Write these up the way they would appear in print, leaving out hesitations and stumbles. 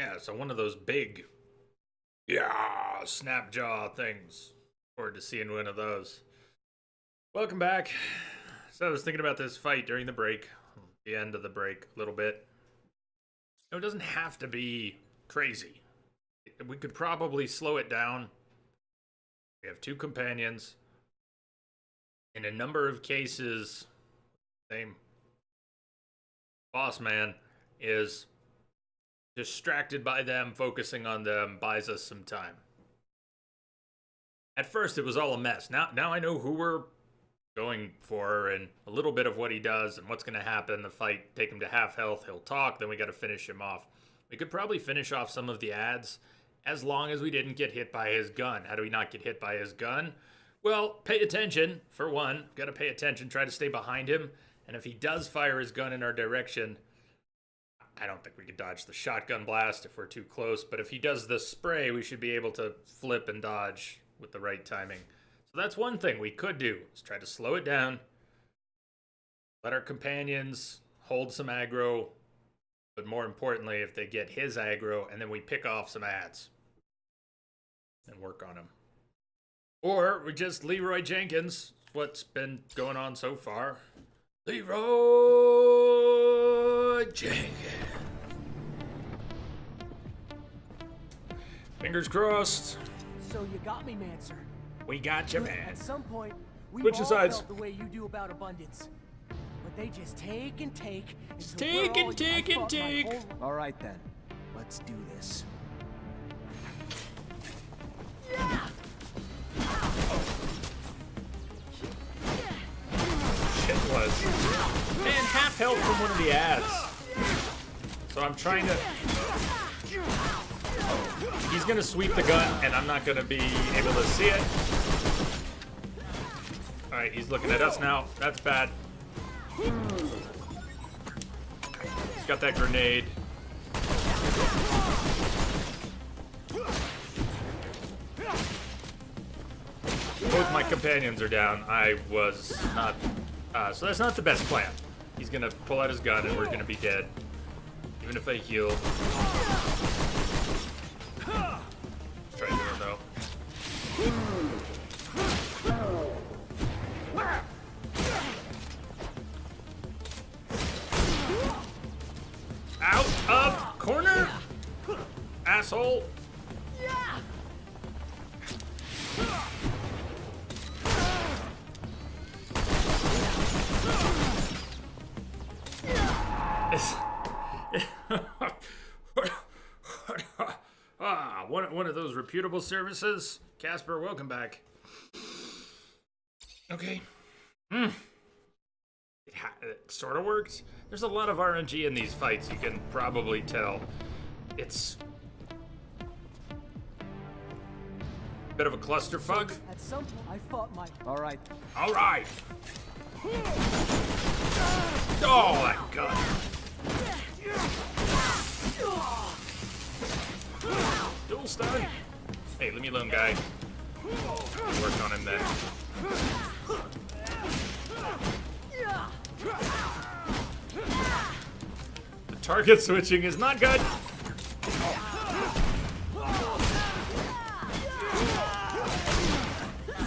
Yeah, so one of those big, yeah, snap jaw things. Forward to seeing one of those. Welcome back. So I was thinking about this fight during the break, the end of the break, a little bit. It doesn't have to be crazy. We could probably slow it down. We have two companions. In a number of cases, same boss man is distracted by them, focusing on them, buys us some time. At first, it was all a mess. Now I know who we're going for and a little bit of what he does and what's going to happen. The fight, take him to half health, he'll talk, then we got to finish him off. We could probably finish off some of the ads as long as we didn't get hit by his gun. How do we not get hit by his gun? Well, pay attention, for one. Got to pay attention, try to stay behind him. And if he does fire his gun in our direction, I don't think we could dodge the shotgun blast if we're too close. But if he does the spray, we should be able to flip and dodge with the right timing. So that's one thing we could do, is try to slow it down. Let our companions hold some aggro. But more importantly, if they get his aggro, and then we pick off some ads and work on him. Or we just Leroy Jenkins, what's been going on so far. Leroy Jenkins. Fingers crossed. So you got me, Mancer. We got you, man. At some point, we Switch all sides. felt the way you do about abundance. But they just take and take. Just until take we're and all- take I and thought my take. whole- All right then, let's do this. Shit was. And half health from one of the ads. So I'm trying to... He's gonna sweep the gun, and I'm not gonna be able to see it. Alright, he's looking at us now. That's bad. He's got that grenade. Both my companions are down. I was not... so that's not the best plan. He's gonna pull out his gun, and we're gonna be dead. Even if I heal. Try to do it, though. Out of corner, asshole. One of those reputable services. Casper, welcome back. Okay. It sort of worked. There's a lot of RNG in these fights, you can probably tell. It's a bit of a clusterfuck. At some point, I fought my. All right. All right. Oh, that gun. Dual stun. Hey, leave me alone, guy. Work on him then. The target switching is not good.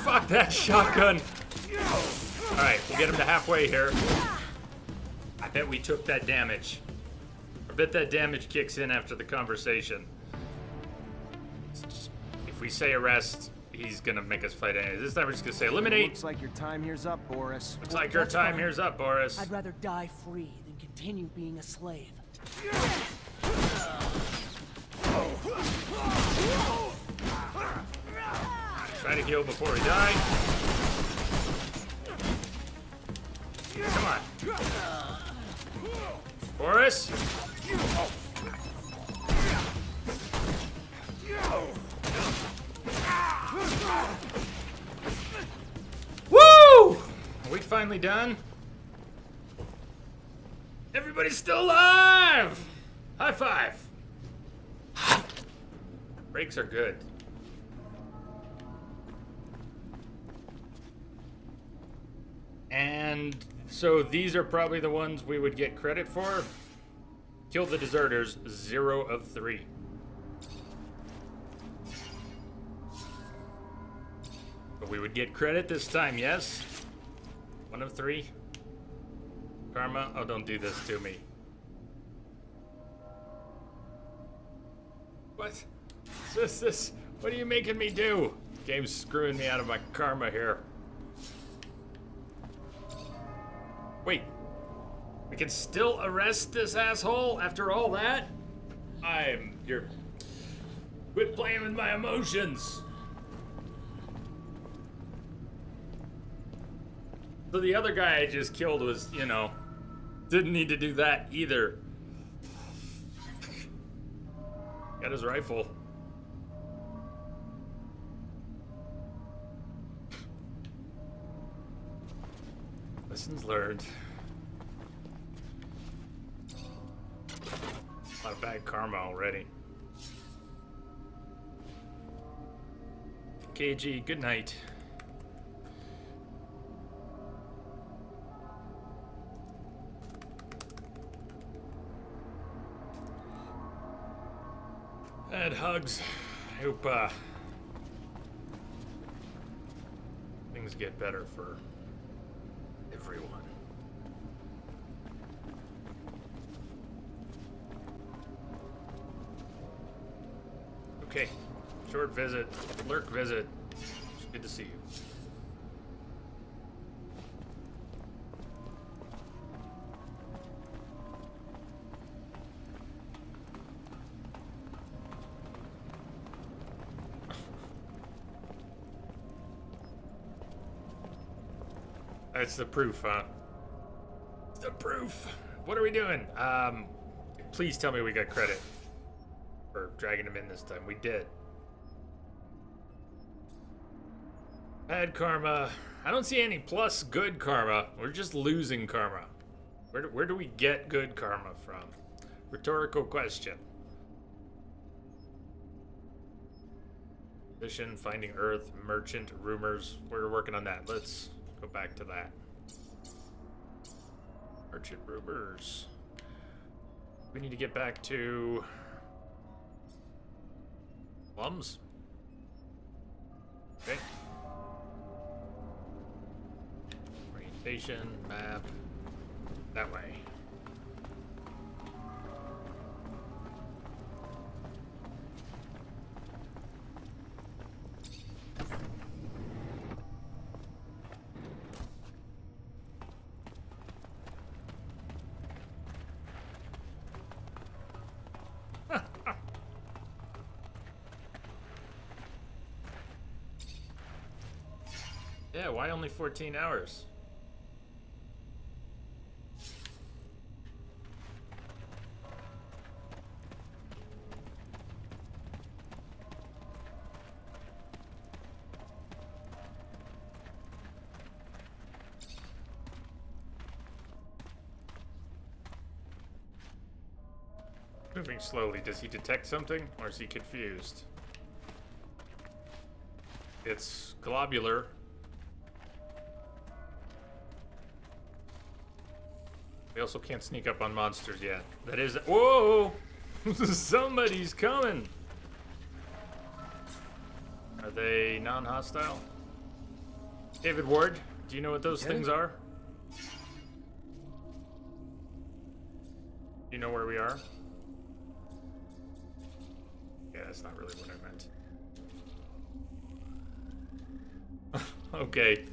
Fuck that shotgun. Alright, we'll get him to halfway here. I bet we took that damage. I bet that damage kicks in after the conversation. If we say arrest, he's gonna make us fight anyways. This time we're just gonna say eliminate. Looks like your time here's up, Boris. Looks like your That's time fine. here's up, Boris. I'd rather die free than continue being a slave. Try to heal before we die. Come on. Boris? Woo! Are we finally done? Everybody's still alive! High five! Breaks are good. And so these are probably the ones we would get credit for. Kill the deserters, 0 of 3. But we would get credit this time, yes? 1 of 3. Karma? Oh, don't do this to me. What? Is this? What are you making me do? Game's screwing me out of my karma here. Wait. We can still arrest this asshole after all that? You're... Quit playing with my emotions. So the other guy I just killed was, you know, didn't need to do that either. Got his rifle. Lessons learned. A lot of bad karma already. KG, good night. And hugs. I hope things get better for everyone. Okay, short visit, lurk visit. It's good to see you. That's the proof, huh? It's the proof. What are we doing? Please tell me we got credit for dragging him in this time. We did. Bad karma. I don't see any plus good karma. We're just losing karma. Where do we get good karma from? Rhetorical question. Mission, finding Earth, merchant, rumors. We're working on that. Let's go back to that. Merchant rumors. We need to get back to Plums. Okay. Orientation, map. That way. Yeah, why only 14 hours? Moving slowly. Does he detect something, or is he confused? It's globular. We also can't sneak up on monsters yet. That is... Whoa! Somebody's coming! Are they non-hostile? David Ward, do you know what those things are? Do you know where we are? Yeah, that's not really what I meant. Okay.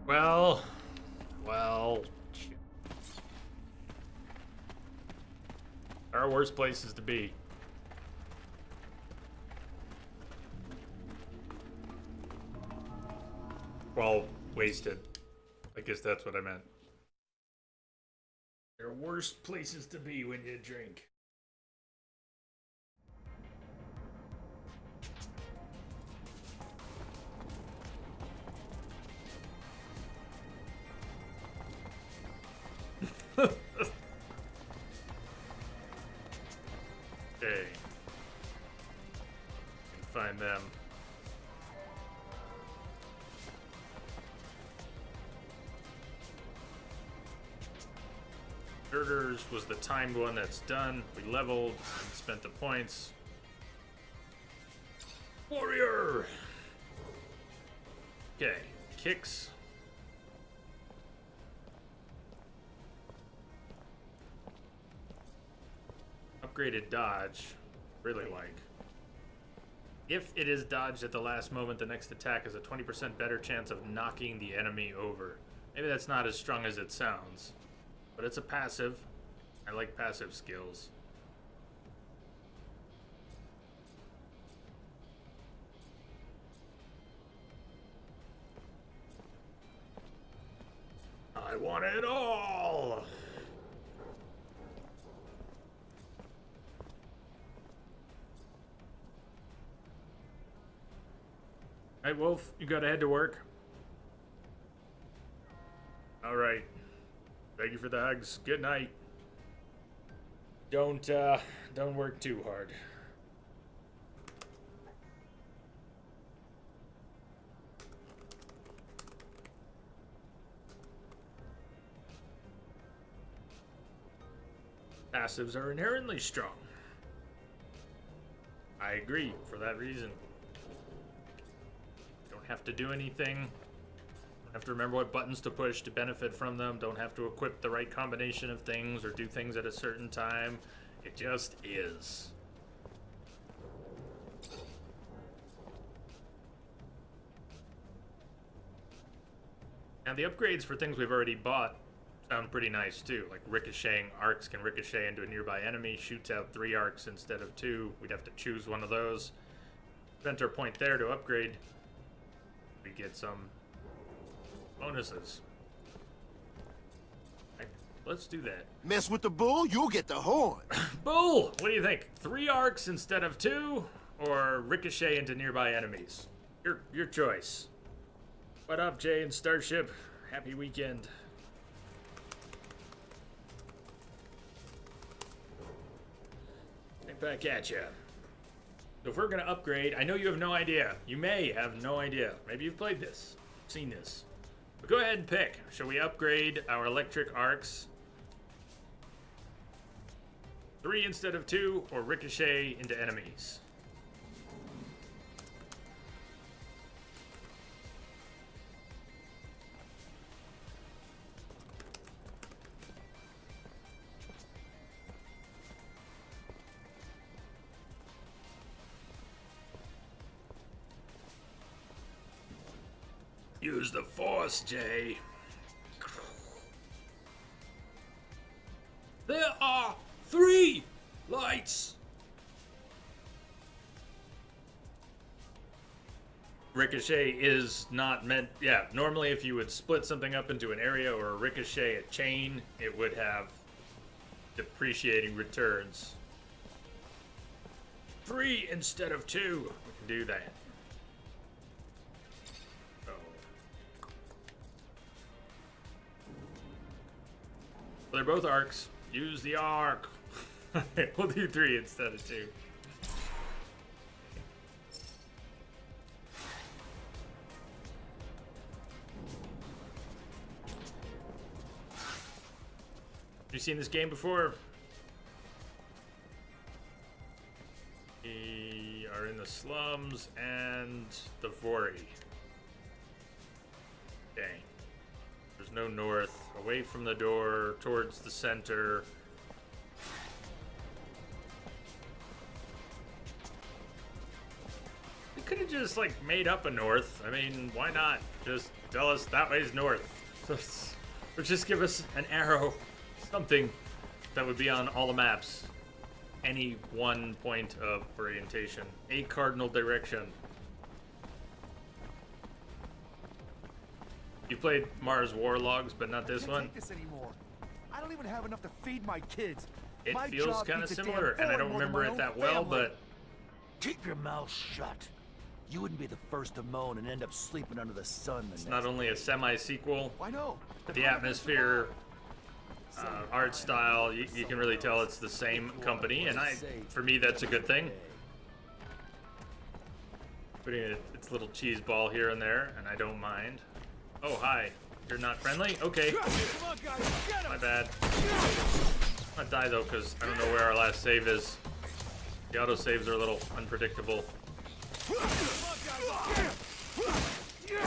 Well... There are worse places to be. Well, wasted. I guess that's what I meant. There are worse places to be when you drink. Okay. Can find them. Girders was the timed one that's done. We leveled and spent the points. Warrior! Okay, kicks. Upgraded dodge. Really like. If it is dodged at the last moment, the next attack has a 20% better chance of knocking the enemy over. Maybe that's not as strong as it sounds, but it's a passive. I like passive skills. I want it all! Hey, Wolf, you gotta head to work. Alright. Thank you for the hugs. Good night. Don't work too hard. Passives are inherently strong. I agree for that reason. Don't have to do anything. Don't have to remember what buttons to push to benefit from them. Don't have to equip the right combination of things or do things at a certain time. It just is. Now the upgrades for things we've already bought sound pretty nice too. Like ricocheting arcs can ricochet into a nearby enemy, shoots out 3 arcs instead of 2. We'd have to choose one of those. Spent our point there to upgrade. We get some bonuses. Right, let's do that. Mess with the bull, you'll get the horn. Bull! What do you think? 3 arcs instead of 2? Or ricochet into nearby enemies? Your choice. What up, Jay and Starship? Happy weekend. Right back at ya. So if we're gonna upgrade, I know you have no idea. You may have no idea. Maybe you've played this, seen this. But go ahead and pick. Shall we upgrade our electric arcs? 3 instead of 2, or ricochet into enemies? Use the force, Jay. There are 3 lights. Ricochet is not meant, yeah, normally if you would split something up into an area or a ricochet a chain, it would have depreciating returns. 3 instead of 2. We can do that. Well, they're both arcs. Use the arc. We'll do 3 instead of 2. You seen this game before? We are in the slums and the Vori. Dang. There's no north. Away from the door, towards the center. We could have just, like, made up a north. I mean, why not? Just tell us that way's north. Or just give us an arrow. Something that would be on all the maps. Any one point of orientation. A cardinal direction. You played Mars War Logs, but not this one? Take this anymore. I don't even have enough to feed my kids. It My feels job kind of beats a similar, damn and I don't Ford remember more than it my that own well, family. but Keep your mouth shut. You wouldn't be the first to moan and end up sleeping under the sun the it's next not only a semi-sequel, Why no? the atmosphere, art style, you can really tell it's the same company, and for me, that's a good thing. Putting its little cheese ball here and there, and I don't mind. Oh, hi. You're not friendly? Okay. My bad. I'm gonna die though, because I don't know where our last save is. The auto saves are a little unpredictable. Go.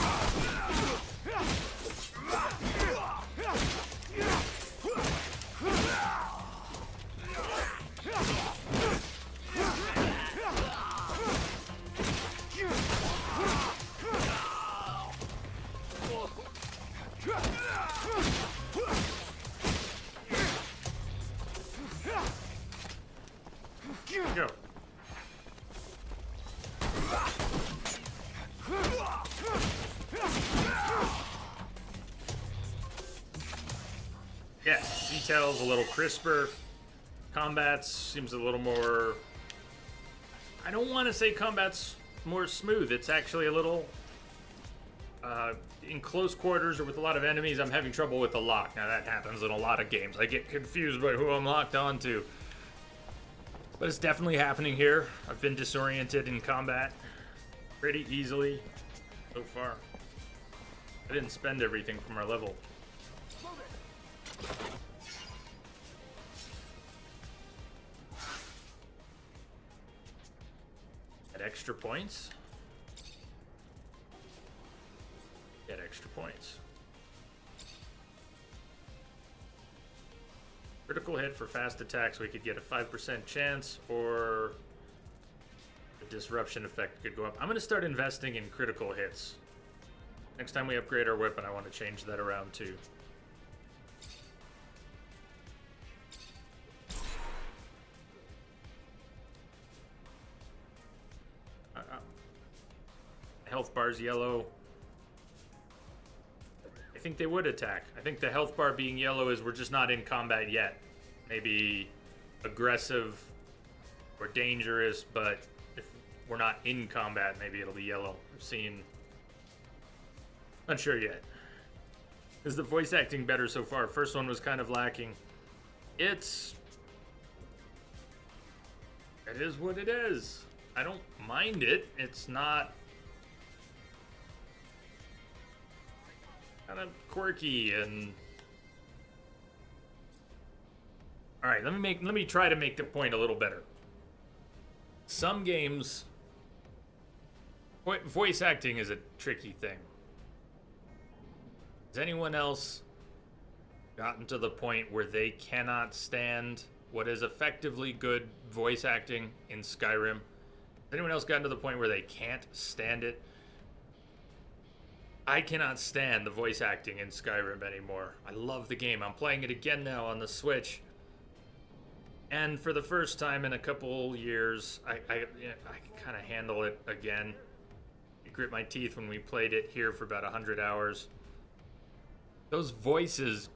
Yeah, details a little crisper. Combat seems a little more... I don't want to say combat's more smooth. It's actually a little... in close quarters or with a lot of enemies, I'm having trouble with the lock. Now, that happens in a lot of games. I get confused by who I'm locked onto. But it's definitely happening here. I've been disoriented in combat pretty easily so far. I didn't spend everything from our level. At extra points? Get extra points. Critical hit for fast attacks, we could get a 5% chance, or the disruption effect could go up. I'm going to start investing in critical hits. Next time we upgrade our weapon, I want to change that around too. Health bar's yellow. I think they would attack. I think the health bar being yellow is we're just not in combat yet. Maybe aggressive or dangerous, but if we're not in combat, maybe it'll be yellow. I've seen... Not sure yet. Is the voice acting better so far? First one was kind of lacking. It is what it is. I don't mind it. It's not... kind of quirky and... Alright, let me try to make the point a little better. Some games... voice acting is a tricky thing. Has anyone else gotten to the point where they cannot stand what is effectively good voice acting in Skyrim? Has anyone else gotten to the point where they can't stand it? I cannot stand the voice acting in Skyrim anymore. I love the game. I'm playing it again now on the Switch. And for the first time in a couple years, I can kind of handle it again. I grit my teeth when we played it here for about 100 hours. Those voices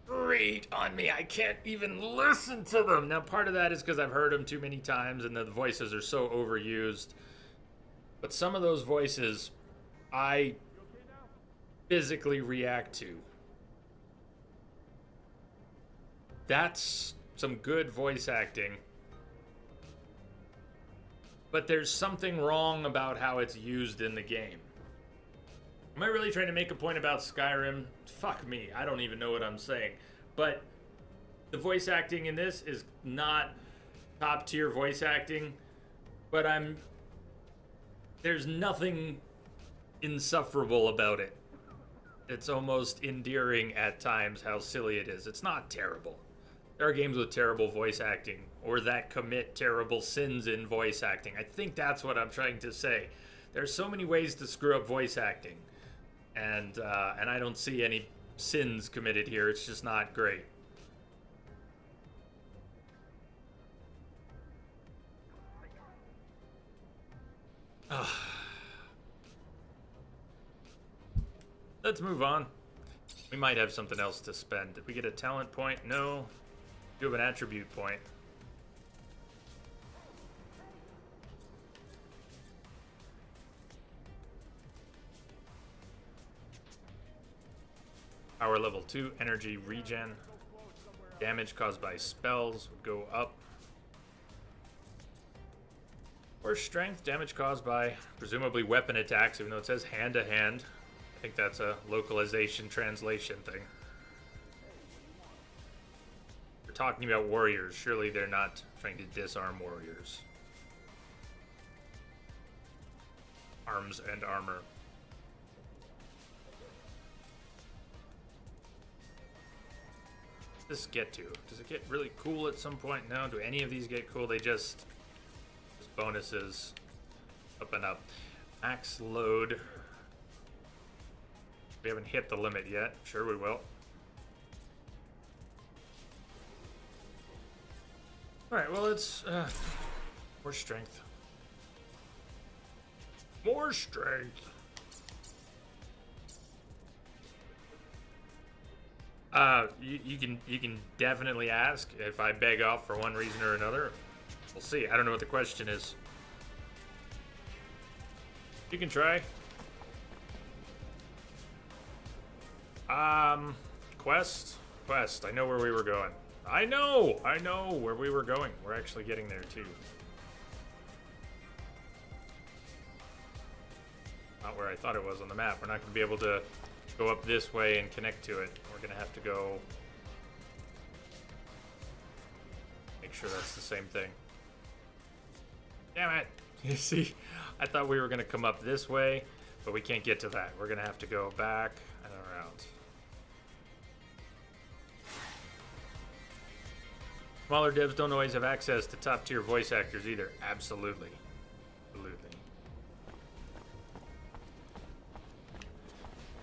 grate on me. I can't even listen to them. Now, part of that is because I've heard them too many times and the voices are so overused. But some of those voices, I physically react to. That's some good voice acting. But there's something wrong about how it's used in the game. Am I really trying to make a point about Skyrim? Fuck me, I don't even know what I'm saying. But the voice acting in this is not top tier voice acting, but there's nothing insufferable about it. It's almost endearing at times how silly it is. It's not terrible. There are games with terrible voice acting, or that commit terrible sins in voice acting. I think that's what I'm trying to say. There's so many ways to screw up voice acting, and I don't see any sins committed here. It's just not great. Let's move on. We might have something else to spend. Did we get a talent point? No. We do have an attribute point. Power level 2, energy regen. Damage caused by spells would go up. Or strength, damage caused by presumably weapon attacks, even though it says hand to hand. I think that's a localization translation thing. We're talking about warriors. Surely they're not trying to disarm warriors. Arms and armor. this get to? Does it get really cool at some point? No. Do any of these get cool? They just bonuses up and up. Max load. We haven't hit the limit yet. Sure we will. Alright, well, it's more strength. More strength. You can definitely ask if I beg off for one reason or another. We'll see. I don't know what the question is. You can try. Quest. I know where we were going. I know where we were going. We're actually getting there too. Not where I thought it was on the map. We're not going to be able to go up this way and connect to it. We're going to have to go... Make sure that's the same thing. Damn it! You see, I thought we were going to come up this way, but we can't get to that. We're going to have to go back and around. Smaller devs don't always have access to top-tier voice actors either. Absolutely. Absolutely.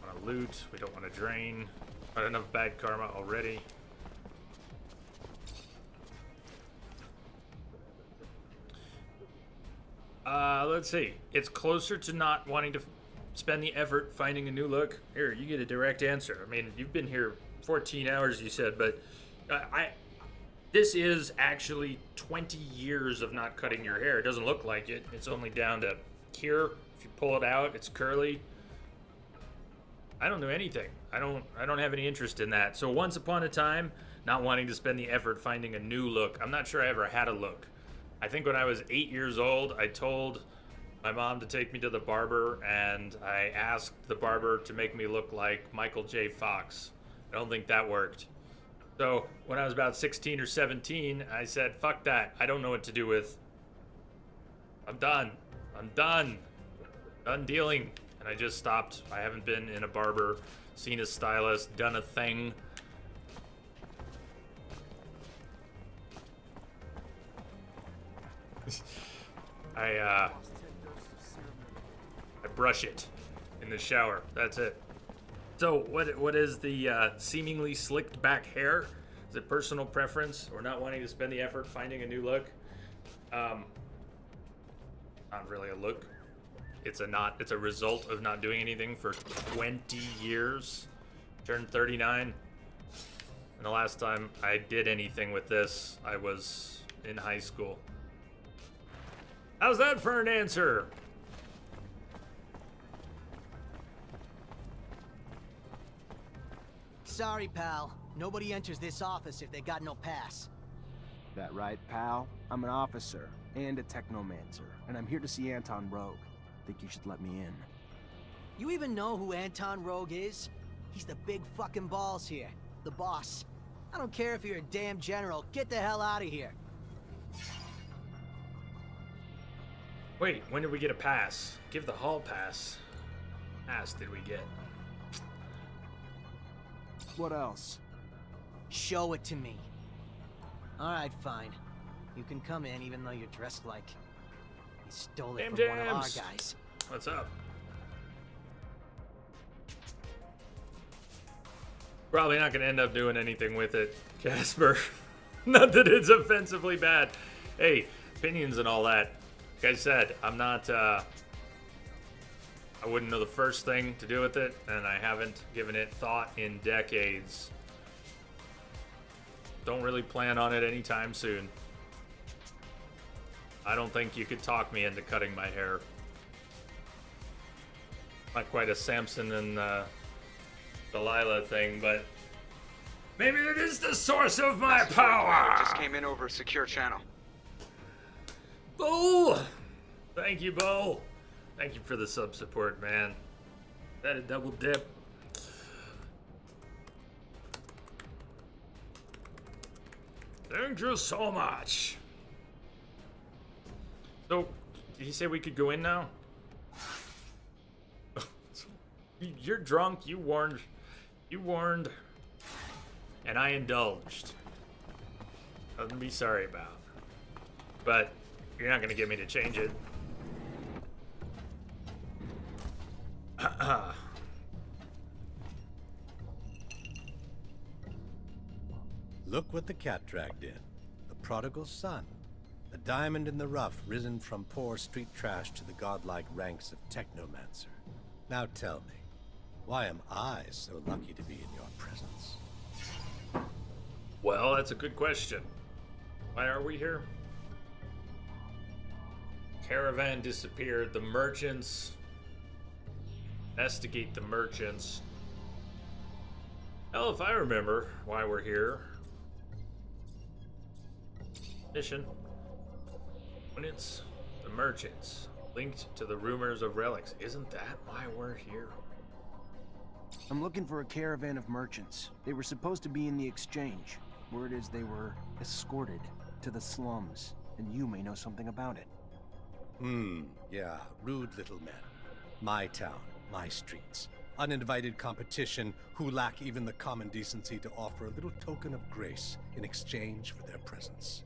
Want to loot. We don't want to drain. Not enough bad karma already. Let's see. It's closer to not wanting to spend the effort finding a new look. Here, you get a direct answer. I mean, you've been here 14 hours, you said, but this is actually 20 years of not cutting your hair. It doesn't look like it. It's only down to here. If you pull it out, it's curly. I don't know anything. I don't have any interest in that. So once upon a time, not wanting to spend the effort finding a new look. I'm not sure I ever had a look. I think when I was 8 years old, I told my mom to take me to the barber, and I asked the barber to make me look like Michael J. Fox. I don't think that worked. So when I was about 16 or 17, I said, fuck that. I don't know what to do with. I'm done. Done dealing. And I just stopped. I haven't been in a barber, seen a stylist, done a thing. I brush it in the shower. That's it. So what is the seemingly slicked back hair? Is it personal preference or not wanting to spend the effort finding a new look? Not really a look. It's a result of not doing anything for 20 years. Turned 39. And the last time I did anything with this, I was in high school. How's that for an answer? Sorry, pal. Nobody enters this office if they got no pass. That right, pal? I'm an officer and a Technomancer, and I'm here to see Anton Rogue. Think you should let me in. You even know who Anton Rogue is? He's the big fucking balls here. The boss. I don't care if you're a damn general. Get the hell out of here. Wait, when did we get a pass? Give the hall pass. Pass did we get? What else? Show it to me. Alright, fine. You can come in even though you're dressed like... You stole it Damn from one of our jams. guys. What's up? Probably not going to end up doing anything with it, Casper. Not that it's offensively bad. Hey, opinions and all that. Like I said, I'm not, I wouldn't know the first thing to do with it, and I haven't given it thought in decades. Don't really plan on it anytime soon. I don't think you could talk me into cutting my hair. Not quite a Samson and Delilah thing, but maybe it is the source of my power. Just came in over a secure channel. Bo! Thank you, Bo. Thank you for the sub support, man. That a double dip. Thank you so much. So, did he say we could go in now? You're drunk. You warned. and I indulged. Nothing to be sorry about. But you're not gonna get me to change it. Look what the cat dragged in. The prodigal son. A diamond in the rough, risen from poor street trash to the godlike ranks of Technomancer. Now tell me, why am I so lucky to be in your presence? Well, that's a good question. Why are we here? Caravan disappeared. The merchants. Investigate the merchants. Hell, if I remember why we're here. Mission. When it's the merchants. Linked to the rumors of relics. Isn't that why we're here? I'm looking for a caravan of merchants. They were supposed to be in the exchange. Word is they were escorted to the slums, and you may know something about it. Yeah, rude little men. My town, my streets. Uninvited competition who lack even the common decency to offer a little token of grace in exchange for their presence.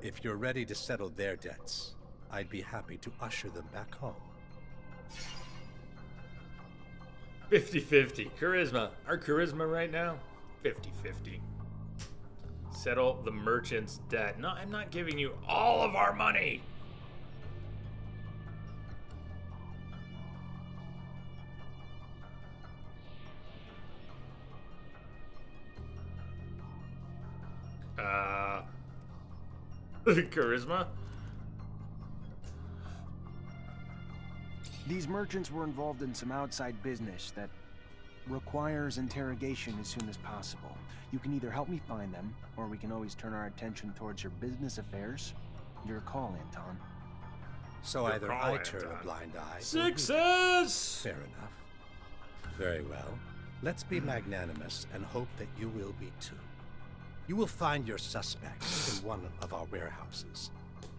If you're ready to settle their debts, I'd be happy to usher them back home. 50-50. Charisma. Our charisma right now? 50-50. Settle the merchant's debt. No, I'm not giving you all of our money. Charisma? These merchants were involved in some outside business that requires interrogation as soon as possible. You can either help me find them, or we can always turn our attention towards your business affairs. Your call, Anton. So Good either call, I turn Anton. a blind eye. or Success! Fair enough. Very well. Let's be magnanimous and hope that you will be too. You will find your suspect in one of our warehouses.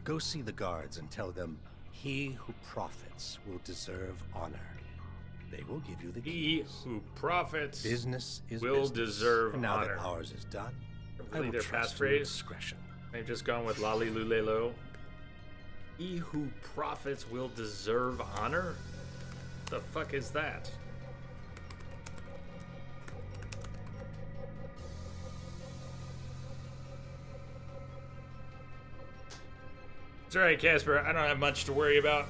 Go see the guards and tell them, he who profits will deserve honor. They will give you the He keys. who profits Business is will business. deserve And now honor. that ours is done, I Really will their trust your passphrase? discretion. They've just gone with Lali Lulelo. He who profits will deserve honor? The fuck is that? It's alright, Casper. I don't have much to worry about.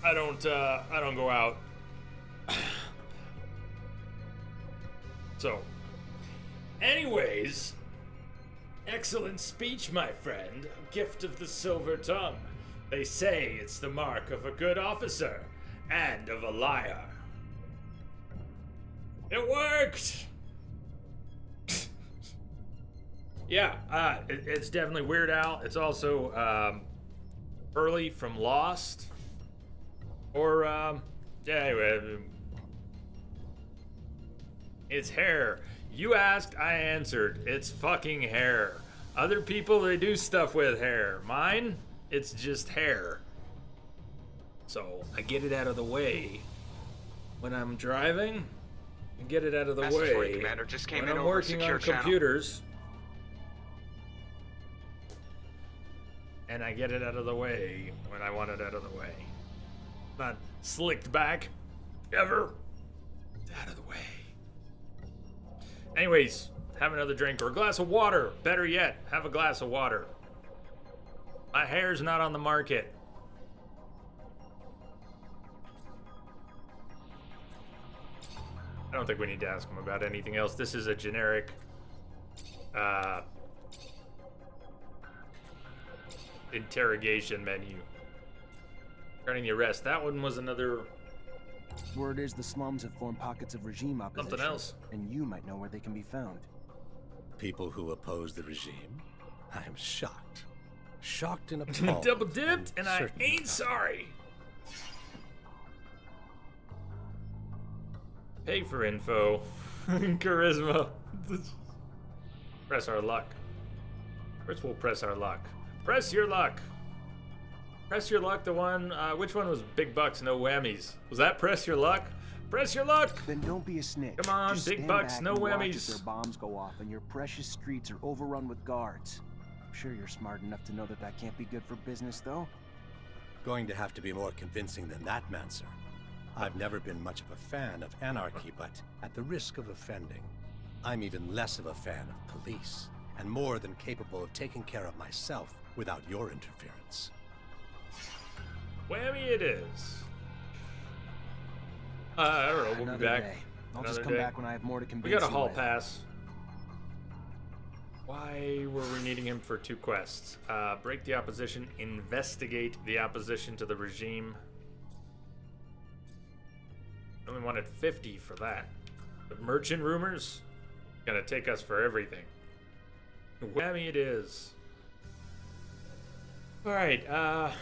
I don't go out. So, anyways, excellent speech, my friend. Gift of the silver tongue. They say it's the mark of a good officer and of a liar. It worked! Yeah, it's definitely Weird Al. It's also Early from Lost. Or, yeah, anyway. It's hair. You asked, I answered. It's fucking hair. Other people, they do stuff with hair. Mine, it's just hair. So, I get it out of the way when I'm driving. I get it out of the Message for way you, Commander. Just came when in I'm over working secure on channel. computers. And I get it out of the way when I want it out of the way. Not slicked back, ever. It's out of the way. Anyways, have another drink or a glass of water. Better yet, have a glass of water. My hair's not on the market. I don't think we need to ask him about anything else. This is a generic interrogation menu. Regarding the arrest, that one was another Word is the slums have formed pockets of regime opposition. something else. And you might know where they can be found. People who oppose the regime? I am shocked. Shocked and appalled. Double dipped, and I certainly ain't not. sorry. Pay for info. Charisma. Press our luck. First, we'll press our luck. Press your luck. Press your luck, the one, which one was big bucks, no whammies? Was that press your luck? Press your luck. Then don't be a snitch. Come on, Just big stand bucks, back no and watch whammies. as their bombs go off and your precious streets are overrun with guards. I'm sure you're smart enough to know that that can't be good for business, though. Going to have to be more convincing than that, Mancer. I've never been much of a fan of anarchy, but at the risk of offending, I'm even less of a fan of police, and more than capable of taking care of myself without your interference. Whammy it is. I don't know, we'll Another be back. day. I'll Another just come day. back when I have more to convince We got a you hall with. pass. Why were we needing him for 2 quests? Break the opposition, investigate the opposition to the regime. Only wanted 50 for that. The merchant rumors? Gonna take us for everything. Whammy it is. Alright, how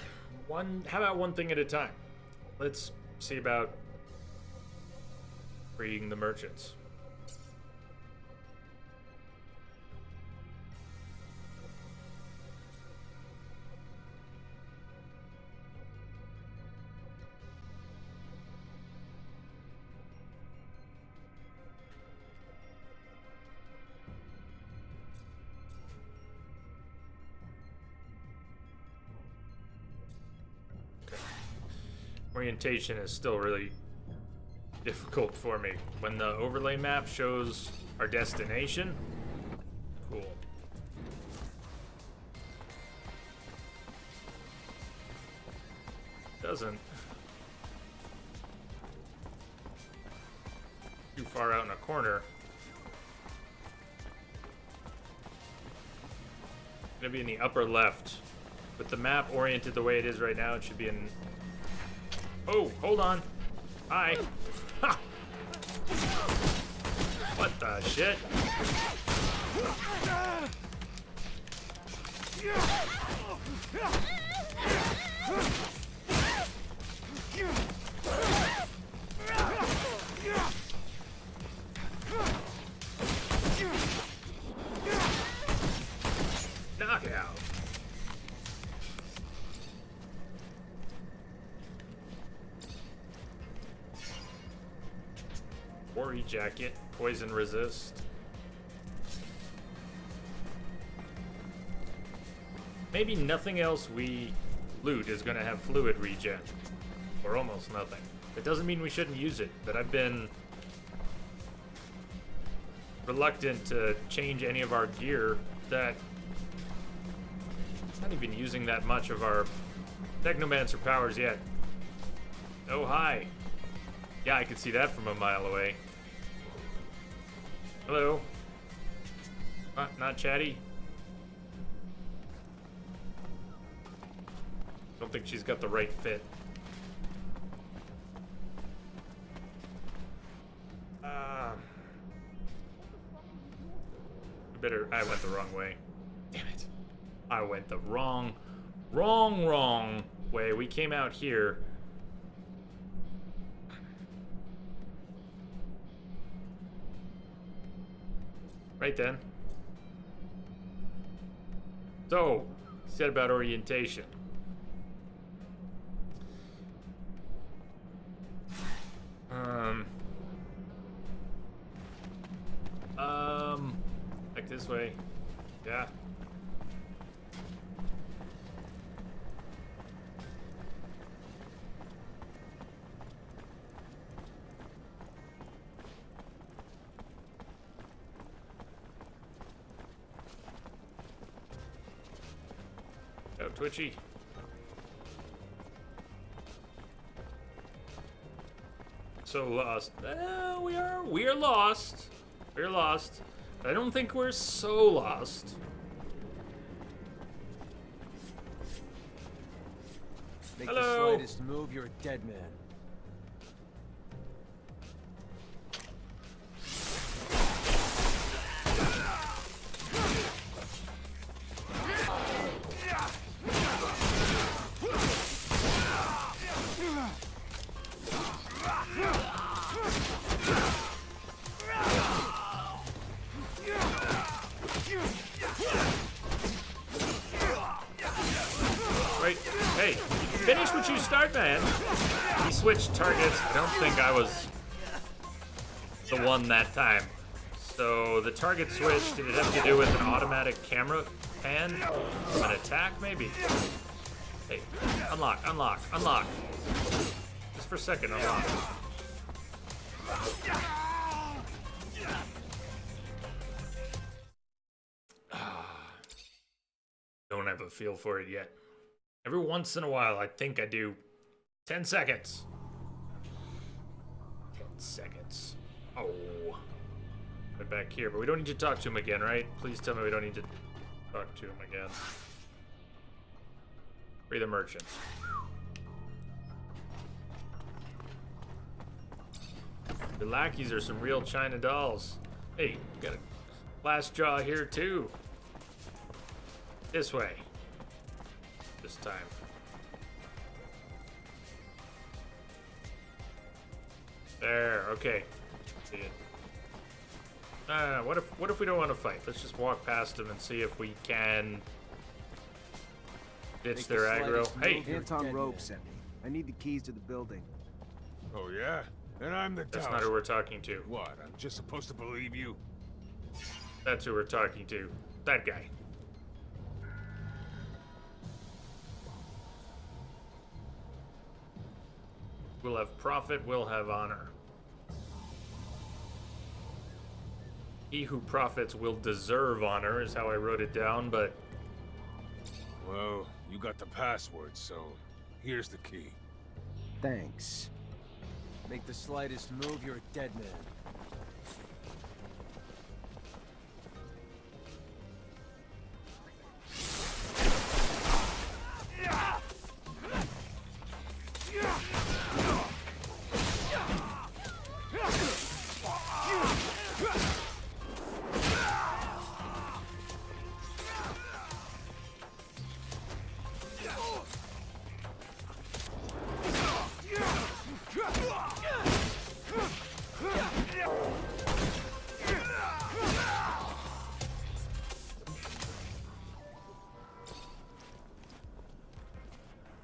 about one thing at a time? Let's see about freeing the merchants. Orientation is still really difficult for me. When the overlay map shows our destination, cool. Doesn't. Too far out in a corner. Gonna be in the upper left. With the map oriented the way it is right now, it should be in. Oh, hold on. Hi. Ha! What the shit? Knockout. Worry jacket, poison resist. Maybe nothing else we loot is gonna have fluid regen. Or almost nothing. It doesn't mean we shouldn't use it, but I've been reluctant to change any of our gear that not even using that much of our Technomancer powers yet. Oh, hi. Yeah, I could see that from a mile away. Hello. Not chatty. Don't think she's got the right fit. I went the wrong way. Damn it. I went the wrong way. We came out here. Right then. So, said about orientation. Like this way. Yeah. Oh, Twitchy. So lost. We are lost. We're lost. I don't think we're so lost. Make Hello. the slightest move, you're a dead man. Right. Hey, finish what you start, man. He switched targets. I don't think I was the one that time. So the target switch, did it have to do with an automatic camera pan? An attack, maybe? Hey, unlock, unlock, unlock. Just for a second, unlock. Don't have a feel for it yet. Every once in a while, I think I do. 10 seconds. 10 seconds. Oh. Right back here, but we don't need to talk to him again, right? Please tell me we don't need to talk to him again. Free the merchant. The lackeys are some real China dolls. Hey, got a glass jaw here too. This way. This time. There, okay. See it. What if we don't want to fight? Let's just walk past them and see if we can ditch their aggro. Hey! Anton Rogue sent me. I need the keys to the building. Oh, yeah? And I'm the That's not who we're talking to. What, I'm just supposed to believe you? That's who we're talking to. That guy. We'll have profit, we'll have honor. He who profits will deserve honor is how I wrote it down, but... Well, you got the password, so here's the key. Thanks. Make the slightest move, you're a dead man.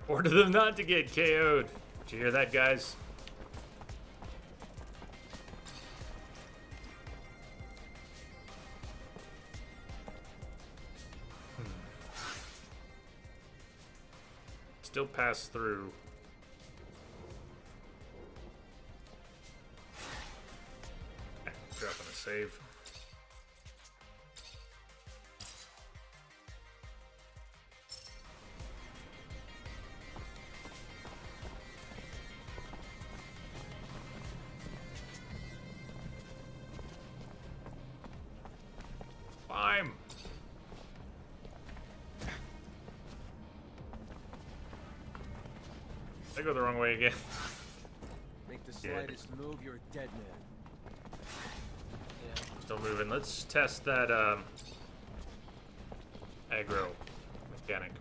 Order them not to get KO'd. Did you hear that, guys? Still pass through. Dropping a save. Climb. I go the wrong way again. Make the slightest move, you're a dead man. Still moving. Let's test that aggro mechanic.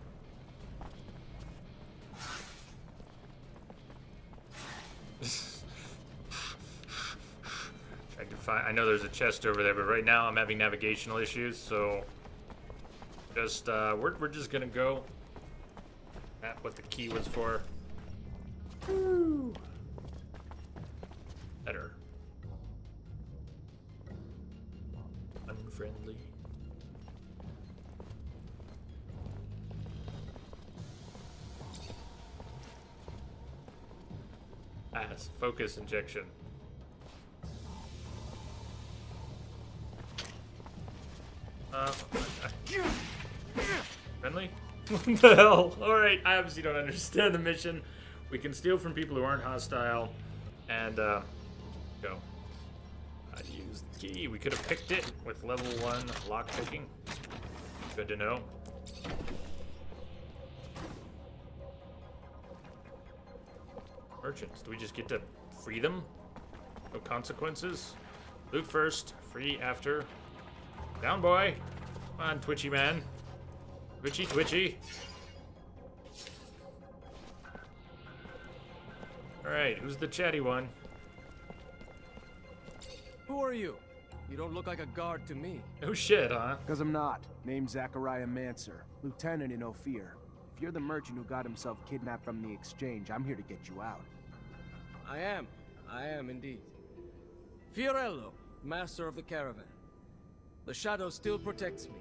Trying to find. I know there's a chest over there, but right now I'm having navigational issues, so just we're just gonna go at what the key was for. Woo. Better. Unfriendly. Focus injection. Friendly? What the hell? Alright, I obviously don't understand the mission. We can steal from people who aren't hostile and go. I'd use the key. We could have picked it with level 1 lock picking. Good to know. Merchants. Do we just get to free them? No consequences? Loot first, free after. Down, boy. Come on, twitchy man. Twitchy, twitchy. Alright, who's the chatty one? Who are you? You don't look like a guard to me. Oh shit, huh? Because I'm not. Name's Zachariah Mancer, lieutenant in Ophir. If you're the merchant who got himself kidnapped from the exchange, I'm here to get you out. I am indeed. Fiorello, master of the caravan. The shadow still protects me.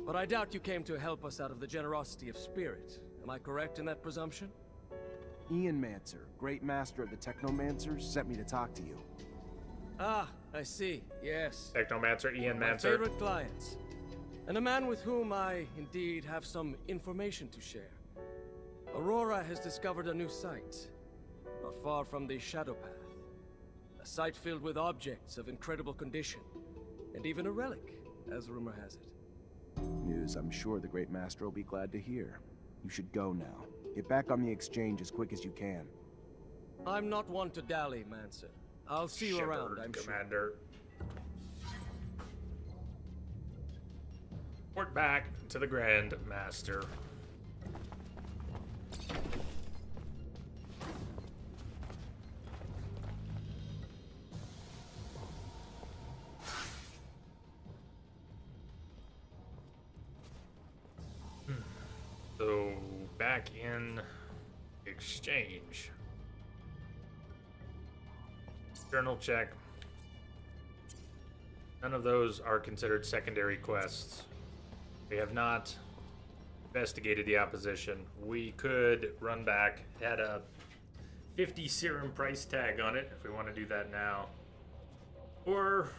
But I doubt you came to help us out of the generosity of spirit. Am I correct in that presumption? Ian Mancer, great master of the Technomancers, sent me to talk to you. Ah, I see. Yes. Technomancer, Ian My Mancer. favorite clients. And a man with whom I, indeed, have some information to share. Aurora has discovered a new site, not far from the Shadow Path. A site filled with objects of incredible condition, and even a relic, as rumor has it. News I'm sure the great master will be glad to hear. You should go now. Get back on the exchange as quick as you can. I'm not one to dally, Mancer. I'll see you around, Shepherd, I'm Commander. Report back to the Grand Master. So, back in exchange. Journal check. None of those are considered secondary quests. We have not investigated the opposition. We could run back. It had a 50 serum price tag on it if we want to do that now. Or,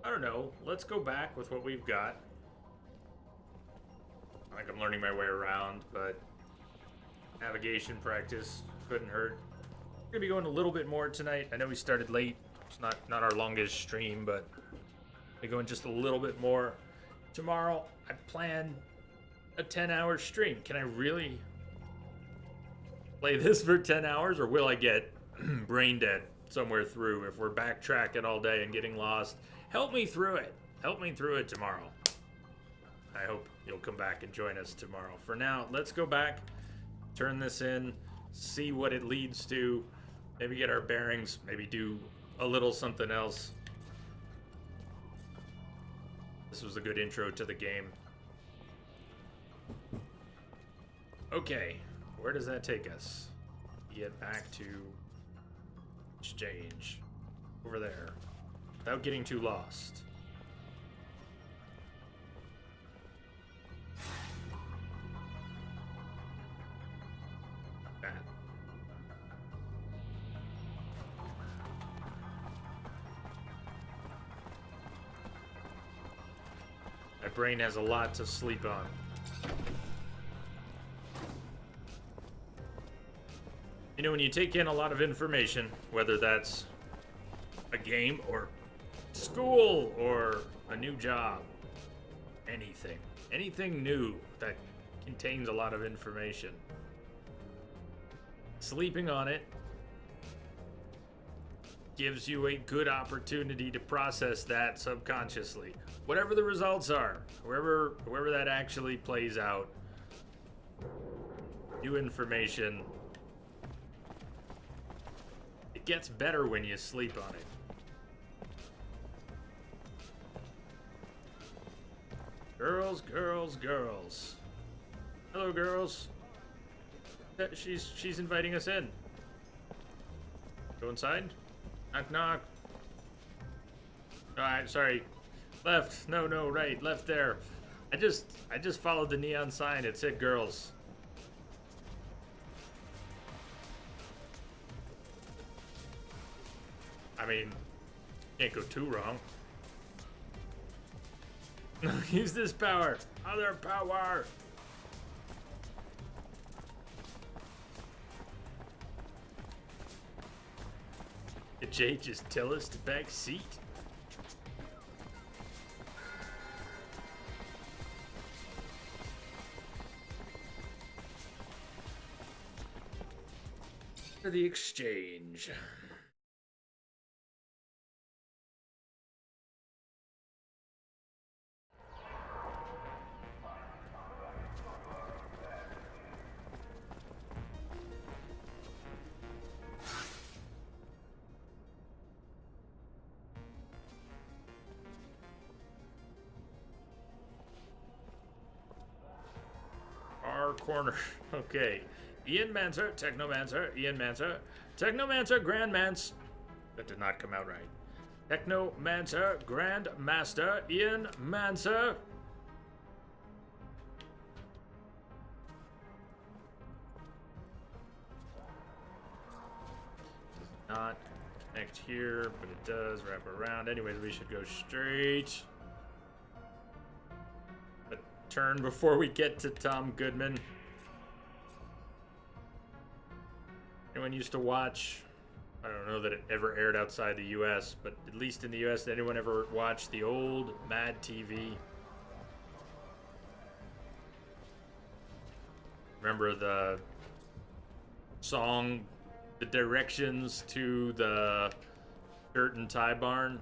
I don't know, let's go back with what we've got. I think I'm learning my way around, but navigation practice couldn't hurt. We're gonna be going a little bit more tonight. I know we started late. It's not our longest stream, but we're going just a little bit more. Tomorrow, I plan a 10-hour stream. Can I really play this for 10 hours, or will I get brain dead somewhere through if we're backtracking all day and getting lost? Help me through it. Help me through it tomorrow. I hope you'll come back and join us tomorrow. For now, let's go back, turn this in, see what it leads to, maybe get our bearings, maybe do a little something else. This was a good intro to the game. Okay, where does that take us? Get back to exchange. Over there. Without getting too lost. That. My brain has a lot to sleep on. You know, when you take in a lot of information, whether that's a game or school or a new job, anything new that contains a lot of information, sleeping on it gives you a good opportunity to process that subconsciously. Whatever the results are, wherever that actually plays out, new information, it gets better when you sleep on it. Girls, girls, girls. Hello, girls. She's inviting us in. Go inside. Knock, knock. Alright, sorry. Left. No, right. Left there. I just followed the neon sign. It said girls. I mean, can't go too wrong. Use this power. Other power. Did Jay just tell us to back seat? To the exchange. Our corner. Okay. Ian Mancer, Technomancer, Ian Mancer, Technomancer, Grand Mance. That did not come out right. Technomancer, Grandmaster Ian Mancer. Does not connect here, but it does wrap around. Anyways, we should go straight. A turn before we get to Tom Goodman. Anyone used to watch, I don't know that it ever aired outside the US, but at least in the US, did anyone ever watch the old Mad TV? Remember the song, the directions to the shirt and tie barn?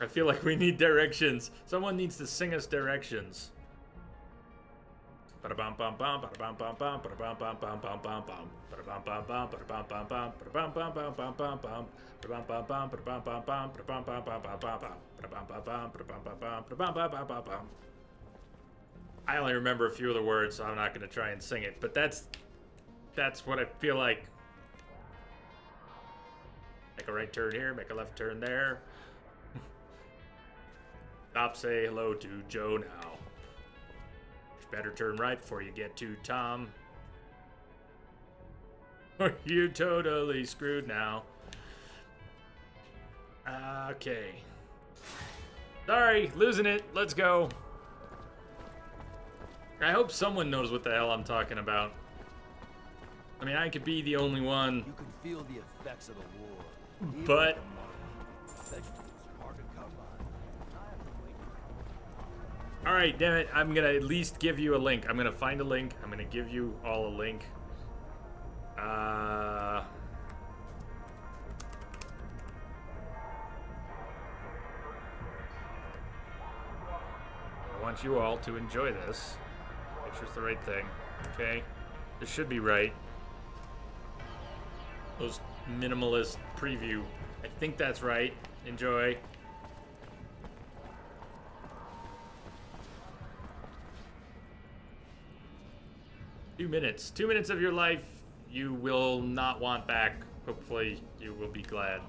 I feel like we need directions. Someone needs to sing us directions. I only remember a few of the words, so I'm not going to try and sing it, but that's what I feel like. Make a right turn here, make a left turn there. Stop, say hello to Joe now. Better turn right before you get to Tom. Or you're totally screwed now. Okay. Sorry, losing it. Let's go. I hope someone knows what the hell I'm talking about. I mean, I could be the only one. You can feel the effects of the war. But all right, damn it. I'm going to at least give you a link. I'm going to find a link. I'm going to give you all a link. I want you all to enjoy this. Make sure it's the right thing. Okay? This should be right. Those minimalist preview. I think that's right. Enjoy. Two minutes. 2 minutes of your life you will not want back. Hopefully you will be glad.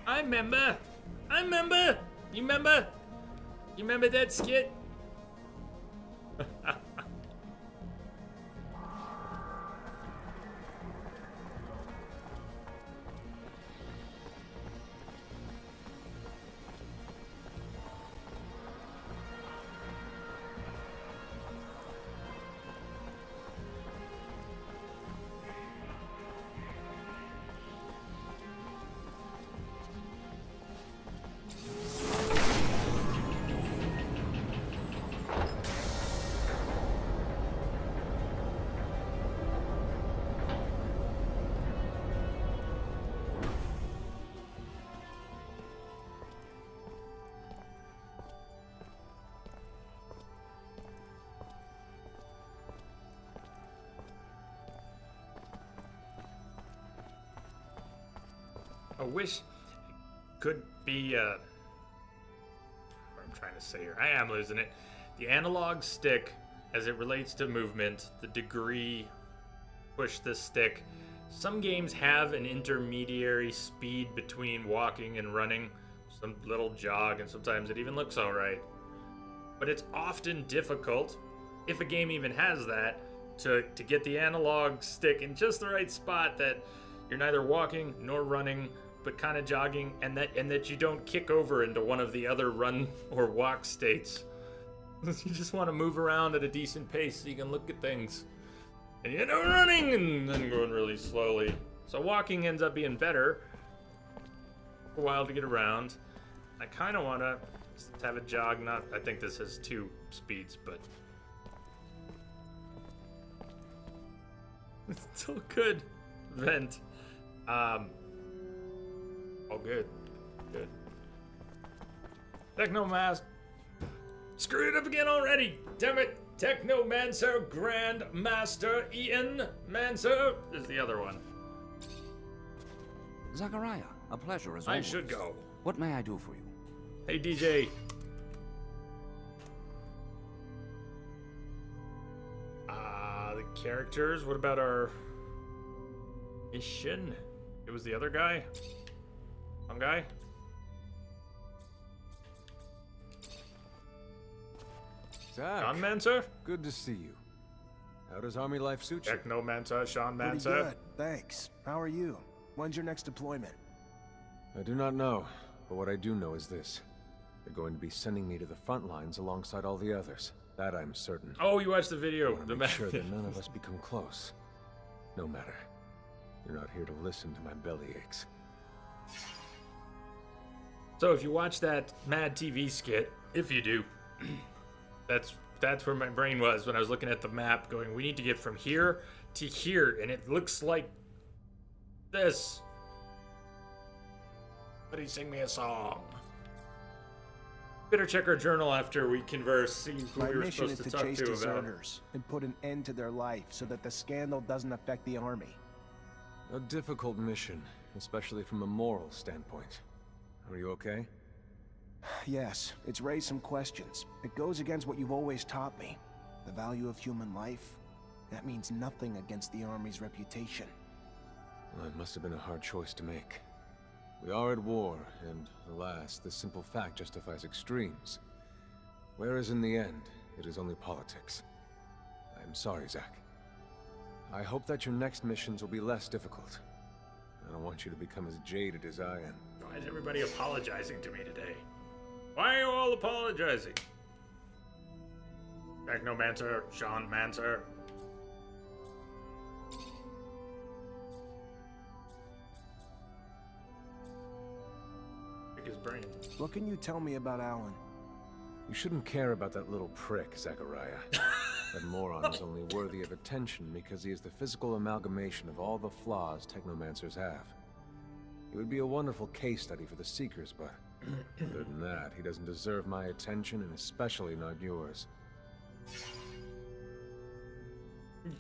I remember. You remember? You remember that skit? I wish it could be, what I'm trying to say here. I am losing it. The analog stick, as it relates to movement, the degree push this stick. Some games have an intermediary speed between walking and running, some little jog, and sometimes it even looks alright. But it's often difficult, if a game even has that, to get the analog stick in just the right spot that you're neither walking nor running, but kind of jogging, and that you don't kick over into one of the other run or walk states. You just want to move around at a decent pace so you can look at things. And you end up running and then going really slowly. So walking ends up being better for a while to get around. I kind of want to have a jog. I think this has 2 speeds, but it's still good. Vent. Oh, good. Good. Technomancer. Screwed it up again already. Damn it. Technomancer Grandmaster Ian Mancer is the other one. Zachariah, a pleasure as I always. should go. What may I do for you? Hey, DJ. characters. What about our mission? It was the other guy? One guy? Zach, Technomancer? good to see you. How does army life suit you? Technomancer, Sean Pretty Mancer. good, thanks. How are you? When's your next deployment? I do not know, but what I do know is this. They're going to be sending me to the front lines alongside all the others. That I'm certain. Oh, you watched the I video. want to The make sure that none of us become close. No matter. You're not here to listen to my belly aches. So if you watch that Mad TV skit, if you do, that's where my brain was when I was looking at the map going, we need to get from here to here, and it looks like this. Somebody sing me a song. Better check our journal after we converse, see who My we were mission supposed is to to talk chase to about. deserters and put an end to their life so that the scandal doesn't affect the army. A difficult mission, especially from a moral standpoint. Are you okay? Yes, it's raised some questions. It goes against what you've always taught me. The value of human life. That means nothing against the army's reputation. Well, it must have been a hard choice to make. We are at war, and alas, the simple fact justifies extremes. Whereas in the end, it is only politics. I am sorry, Zach. I hope that your next missions will be less difficult. I don't want you to become as jaded as I am. Why is everybody apologizing to me today? Why are you all apologizing? Technomancer, Sean Mancer. Pick his brain. What can you tell me about Alan? You shouldn't care about that little prick, Zachariah. That moron is only worthy of attention because he is the physical amalgamation of all the flaws Technomancers have. He would be a wonderful case study for the Seekers, but other than that, he doesn't deserve my attention, and especially not yours.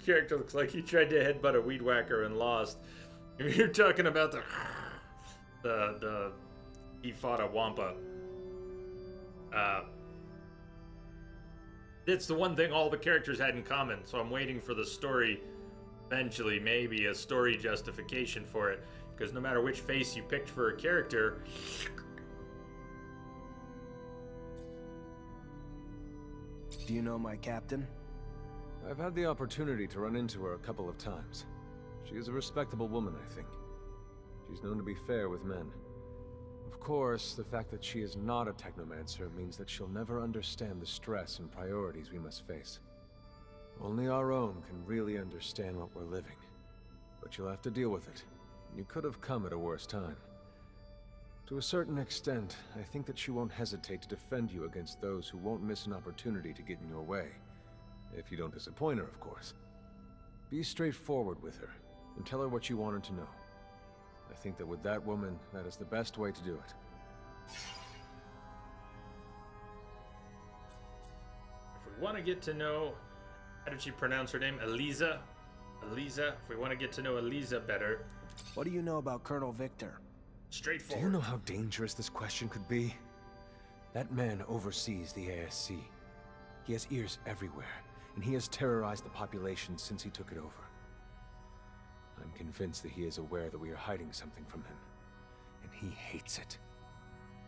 Character looks like he tried to headbutt a weed whacker and lost. If you're talking about the he fought a wampa. It's the one thing all the characters had in common, so I'm waiting for the story, eventually, maybe a story justification for it, because no matter which face you picked for a character, Do you know my captain? I've had the opportunity to run into her a couple of times. She is a respectable woman, I think. She's known to be fair with men. Of course, the fact that she is not a Technomancer means that she'll never understand the stress and priorities we must face. Only our own can really understand what we're living. But you'll have to deal with it. You could have come at a worse time. To a certain extent, I think that she won't hesitate to defend you against those who won't miss an opportunity to get in your way. If you don't disappoint her, of course. Be straightforward with her, and tell her what you want her to know. I think that with that woman, that is the best way to do it. if we want to get to know, how did she pronounce her name? Eliza? Eliza? If we want to get to know Eliza better, What do you know about Colonel Victor? Do straightforward. you know how dangerous this question could be? That man oversees the ASC. He has ears everywhere, and he has terrorized the population since he took it over. I'm convinced that he is aware that we are hiding something from him, and he hates it.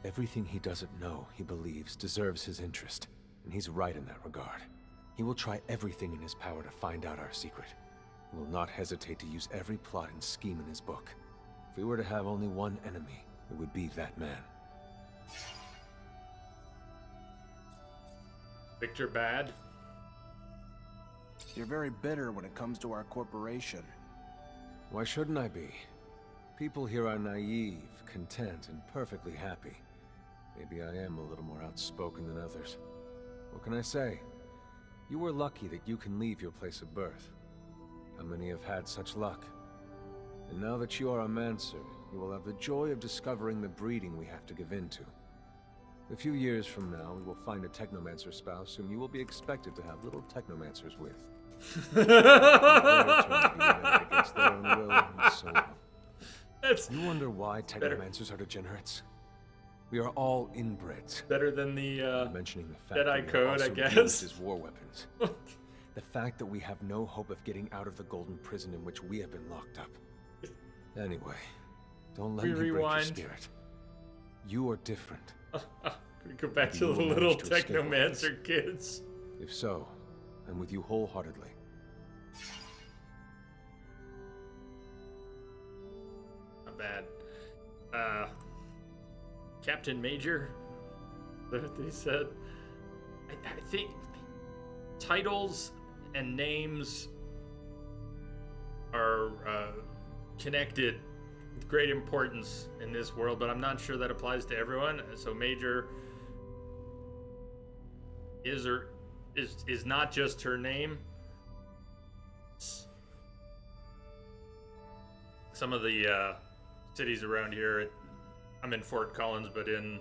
Everything he doesn't know, he believes, deserves his interest, and he's right in that regard. He will try everything in his power to find out our secret. He will not hesitate to use every plot and scheme in his book. If we were to have only one enemy, it would be that man. Victor bad? You're very bitter when it comes to our corporation. Why shouldn't I be? People here are naive, content, and perfectly happy. Maybe I am a little more outspoken than others. What can I say? You were lucky that you can leave your place of birth. How many have had such luck? And now that you are a Mancer, you will have the joy of discovering the breeding we have to give in to. A few years from now, we will find a Technomancer spouse whom you will be expected to have little Technomancers with. Their turn to be united against their own will and so on. That's You wonder why Technomancers are degenerates? We are all inbreds. better than the Mentioning the fact Jedi that we are code, I also guess. used as war weapons. The fact that we have no hope of getting out of the golden prison in which we have been locked up. Anyway, don't let me break your Rewind. spirit. You are different. We go back to You the will little manage to escape with this. Technomancer kids. If so, I'm with you wholeheartedly. Not bad. Captain Major? That's what they said. I think titles and names are connected with great importance in this world, but I'm not sure that applies to everyone. So Major is not just her name. Some of the cities around here, I'm in Fort Collins, but in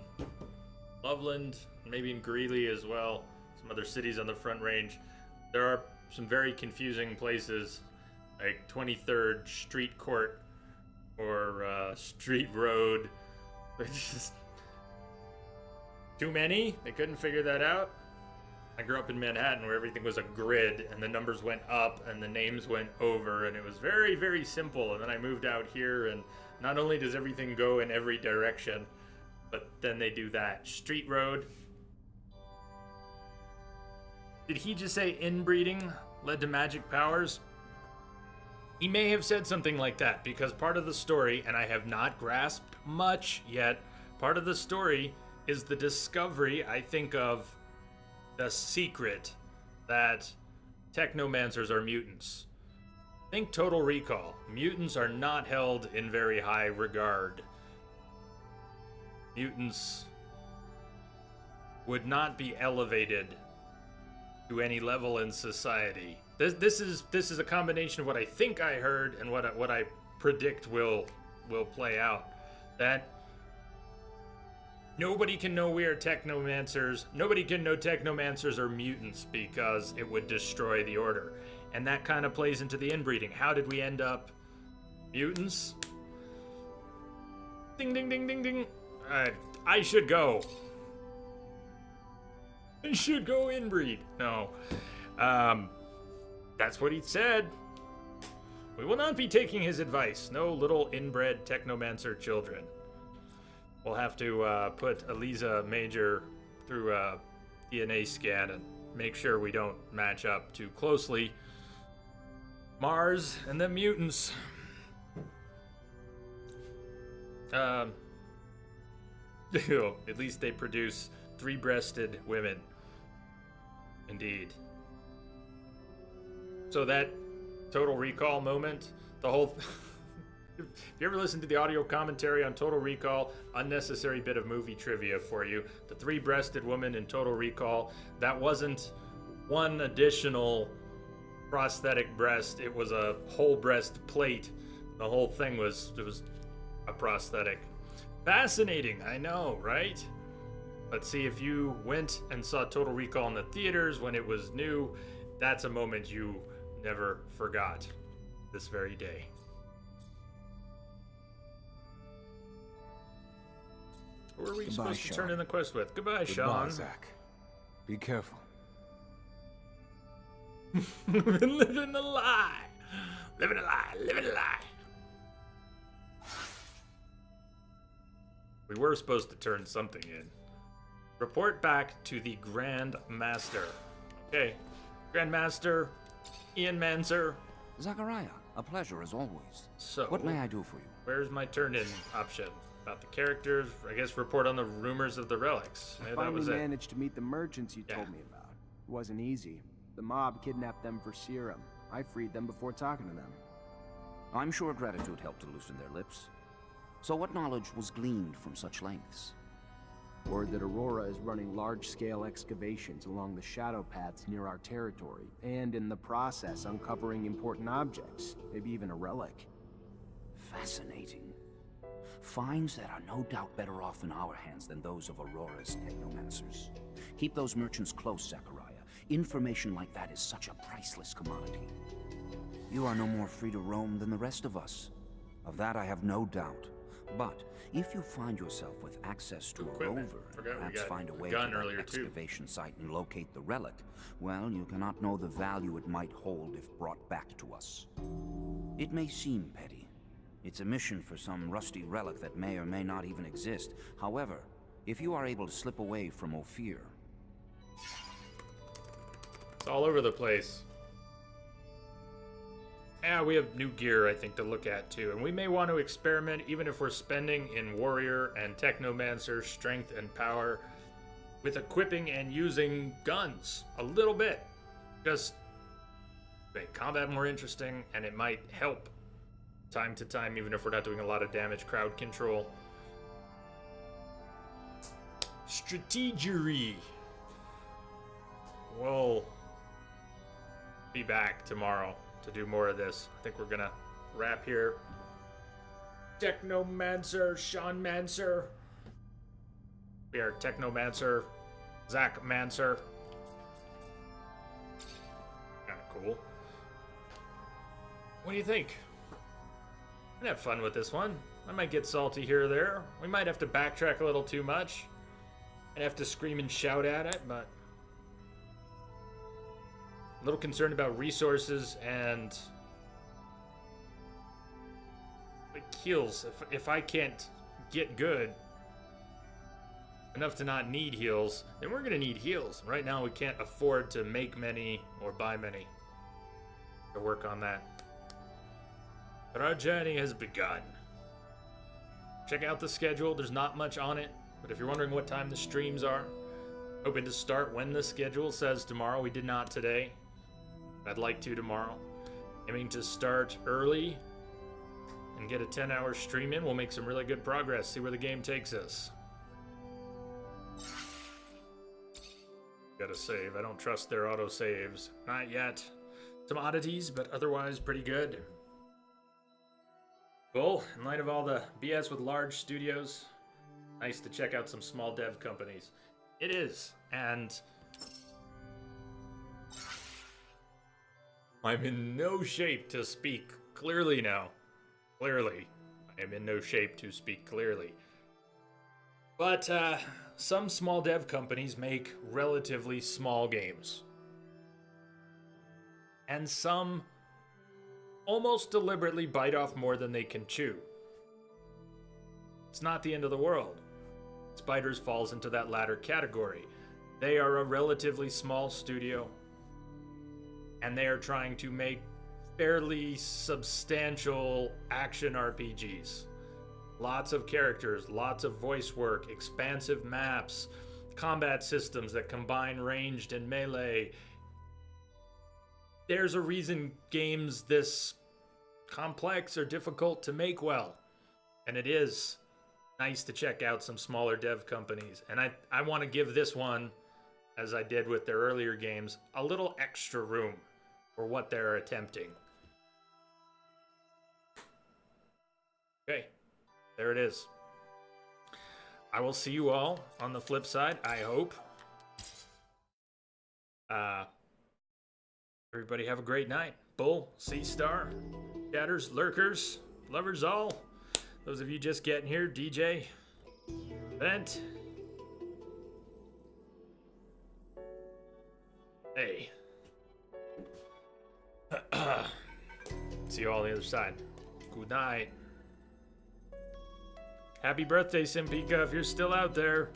Loveland, maybe in Greeley as well, some other cities on the Front Range, there are some very confusing places, like 23rd Street Court or Street Road. It's just too many. They couldn't figure that out. I grew up in Manhattan where everything was a grid and the numbers went up and the names went over, and it was very, very simple. And then I moved out here, and not only does everything go in every direction, but then they do that. Street Road. Did he just say inbreeding led to magic powers? He may have said something like that, because part of the story, and I have not grasped much yet, part of the story is the discovery, I think, of the secret that Technomancers are mutants. Think Total Recall. Mutants are not held in very high regard. Mutants would not be elevated to any level in society. This is a combination of what I think I heard and what I predict will play out. That nobody can know we are Technomancers. Nobody can know Technomancers are mutants because it would destroy the Order. And that kind of plays into the inbreeding. How did we end up mutants? Ding, ding, ding, ding, ding. I should go. I should go inbreed. No. That's what he said. We will not be taking his advice. No little inbred Technomancer children. We'll have to put Eliza Major through a DNA scan and make sure we don't match up too closely. Mars and the mutants. At least they produce three-breasted women. Indeed. So that Total Recall moment, the whole... If you ever listen to the audio commentary on Total Recall, unnecessary bit of movie trivia for you. The three-breasted woman in Total Recall, that wasn't one additional prosthetic breast. It was a whole breast plate. The whole thing was a prosthetic. Fascinating, I know, right? But see, if you went and saw Total Recall in the theaters when it was new, that's a moment you never forgot this very day. Who are we supposed to turn in the quest with? Goodbye, Sean. Zach. Be careful. Living the lie. Living a lie. Living a lie. We were supposed to turn something in. Report back to the Grand Master. Okay. Grand Master, Ian Manzer. Zachariah, a pleasure as always. So, what may I do for you? Where's my turn-in option? About the characters, I guess report on the rumors of the relics. Maybe that was Finally it. managed to meet the merchants you told me about. It wasn't easy. The mob kidnapped them for serum. I freed them before talking to them. I'm sure gratitude helped to loosen their lips. So what knowledge was gleaned from such lengths? Word that Aurora is running large-scale excavations along the shadow paths near our territory, and in the process uncovering important objects, maybe even a relic. Fascinating. Finds that are no doubt better off in our hands than those of Aurora's Technomancers. Keep those merchants close, Zachariah. Information like that is such a priceless commodity. You are no more free to roam than the rest of us. Of that I have no doubt. But if you find yourself with access to a Equipment. rover, Forgot we perhaps got find a a way gun to that earlier, too. excavation site and locate the relic, well, you cannot know the value it might hold if brought back to us. It may seem petty. It's a mission for some rusty relic that may or may not even exist. However, if you are able to slip away from Ophir... It's all over the place. Yeah, we have new gear, I think, to look at, too. And we may want to experiment, even if we're spending in Warrior and Technomancer strength and power, with equipping and using guns a little bit. Just make combat more interesting, and it might help time to time, even if we're not doing a lot of damage. Crowd control. Strategery. We'll be back tomorrow to do more of this. I think we're gonna wrap here. Technomancer, Sean Mancer. We are Technomancer, Zach Mancer. Kinda cool. What do you think? I'd have fun with this one. I might get salty here or there. We might have to backtrack a little too much. I'd have to scream and shout at it, but a little concerned about resources and like heals. If I can't get good enough to not need heals, then we're gonna need heals. Right now we can't afford to make many or buy many. To work on that. But our journey has begun. Check out the schedule. There's not much on it, but if you're wondering what time the streams are, hoping to start when the schedule says tomorrow. We did not today. I'd like to tomorrow. Aiming to start early and get a 10-hour stream in. We'll make some really good progress. See where the game takes us. Gotta save. I don't trust their auto saves. Not yet. Some oddities, but otherwise pretty good. Cool. In light of all the BS with large studios, nice to check out some small dev companies. It is, and I'm in no shape to speak clearly now. Clearly. I am in no shape to speak clearly. But some small dev companies make relatively small games. And some almost deliberately bite off more than they can chew. It's not the end of the world. Spiders falls into that latter category. They are a relatively small studio, and they are trying to make fairly substantial action RPGs. Lots of characters, lots of voice work, expansive maps, combat systems that combine ranged and melee. There's a reason games this complex are difficult to make well. And it is nice to check out some smaller dev companies. And I want to give this one, as I did with their earlier games, a little extra room for what they're attempting. Okay, there it is. I will see you all on the flip side, I hope. Everybody have a great night. Bull, Sea Star, chatters, lurkers, lovers all. Those of you just getting here, DJ, Vent. Hey. See you all on the other side. Good night. Happy birthday, Simpika, if you're still out there.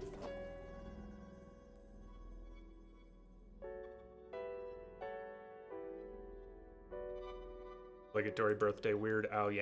Obligatory birthday, Weird Al Yankovic.